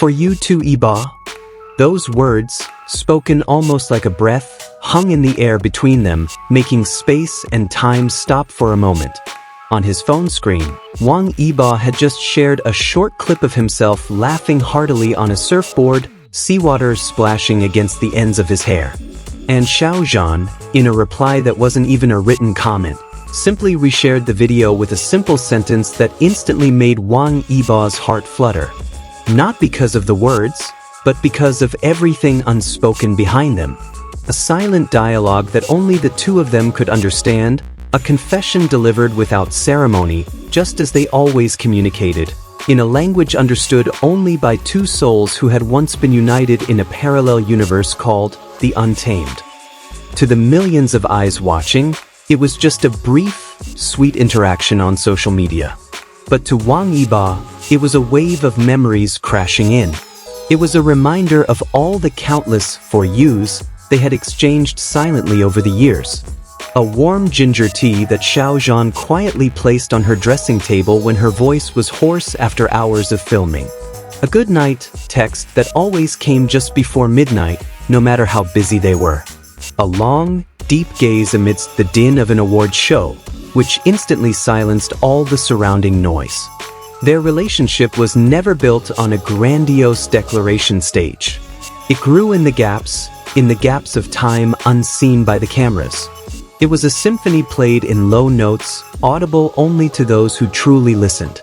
For you too, Yibo. Those words, spoken almost like a breath, hung in the air between them, making space and time stop for a moment. On his phone screen, Wang Yibo had just shared a short clip of himself laughing heartily on a surfboard, seawater splashing against the ends of his hair. And Xiao Zhan, in a reply that wasn't even a written comment, simply reshared the video with a simple sentence that instantly made Wang Yibo's heart flutter. Not because of the words, but because of everything unspoken behind them. A silent dialogue that only the two of them could understand, a confession delivered without ceremony, just as they always communicated, in a language understood only by two souls who had once been united in a parallel universe called the Untamed. To the millions of eyes watching, it was just a brief, sweet interaction on social media. But to Wang Yibo, it was a wave of memories crashing in. It was a reminder of all the countless "for yous" they had exchanged silently over the years. A warm ginger tea that Xiao Zhan quietly placed on her dressing table when her voice was hoarse after hours of filming. A good night text that always came just before midnight, no matter how busy they were. A long, deep gaze amidst the din of an awards show, which instantly silenced all the surrounding noise. Their relationship was never built on a grandiose declaration stage. It grew in the gaps of time unseen by the cameras. It was a symphony played in low notes, audible only to those who truly listened.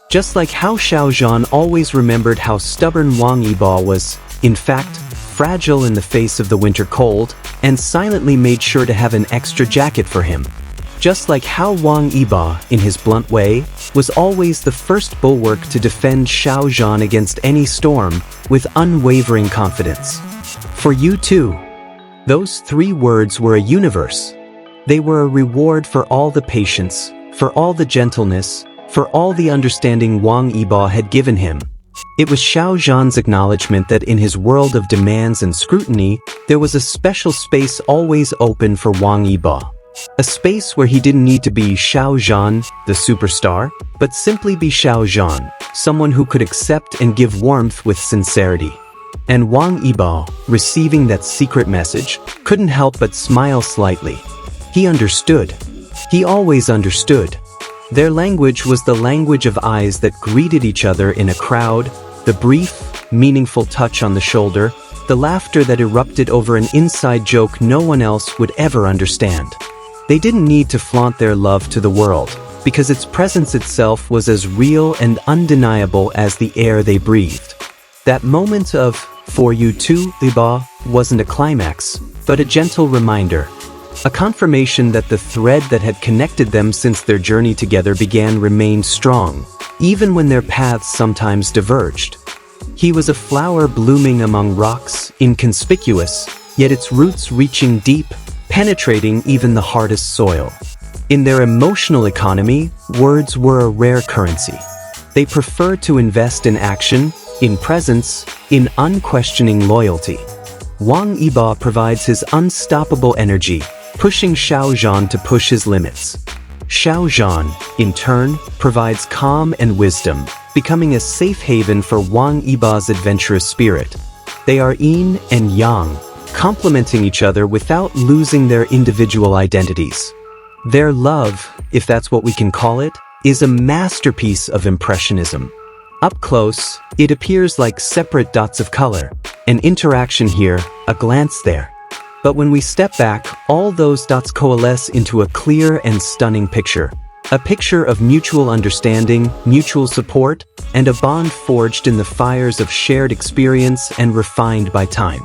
Just like how Xiao Zhan always remembered how stubborn Wang Yibo was, in fact, fragile in the face of the winter cold, and silently made sure to have an extra jacket for him. Just like how Wang Yibo, in his blunt way, was always the first bulwark to defend Xiao Zhan against any storm, with unwavering confidence. For you too. Those three words were a universe. They were a reward for all the patience, for all the gentleness, for all the understanding Wang Yibo had given him. It was Xiao Zhan's acknowledgement that in his world of demands and scrutiny, there was a special space always open for Wang Yibo. A space where he didn't need to be Xiao Zhan, the superstar, but simply be Xiao Zhan, someone who could accept and give warmth with sincerity. And Wang Yibo, receiving that secret message, couldn't help but smile slightly. He understood. He always understood. Their language was the language of eyes that greeted each other in a crowd, the brief, meaningful touch on the shoulder, the laughter that erupted over an inside joke no one else would ever understand. They didn't need to flaunt their love to the world, because its presence itself was as real and undeniable as the air they breathed. That moment of "for you too, Yibo" wasn't a climax, but a gentle reminder. A confirmation that the thread that had connected them since their journey together began remained strong, even when their paths sometimes diverged. He was a flower blooming among rocks, inconspicuous, yet its roots reaching deep, penetrating even the hardest soil. In their emotional economy, words were a rare currency. They preferred to invest in action, in presence, in unquestioning loyalty. Wang Yibo provides his unstoppable energy, pushing Xiao Zhan to push his limits. Xiao Zhan, in turn, provides calm and wisdom, becoming a safe haven for Wang Yibo's adventurous spirit. They are yin and yang, complementing each other without losing their individual identities. Their love, if that's what we can call it, is a masterpiece of impressionism. Up close, it appears like separate dots of color, an interaction here, a glance there. But when we step back, all those dots coalesce into a clear and stunning picture. A picture of mutual understanding, mutual support, and a bond forged in the fires of shared experience and refined by time.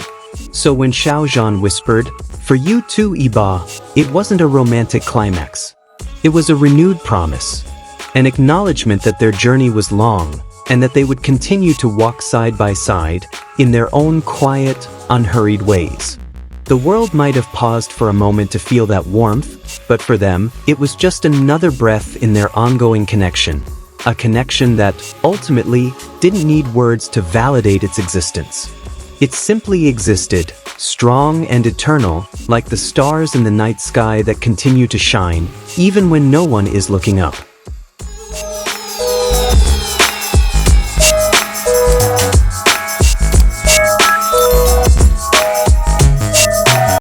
So when Xiao Zhan whispered, "For you too, Yibo," it wasn't a romantic climax. It was a renewed promise, an acknowledgement that their journey was long, and that they would continue to walk side by side, in their own quiet, unhurried ways. The world might have paused for a moment to feel that warmth, but for them, it was just another breath in their ongoing connection. A connection that, ultimately, didn't need words to validate its existence. It simply existed, strong and eternal, like the stars in the night sky that continue to shine, even when no one is looking up.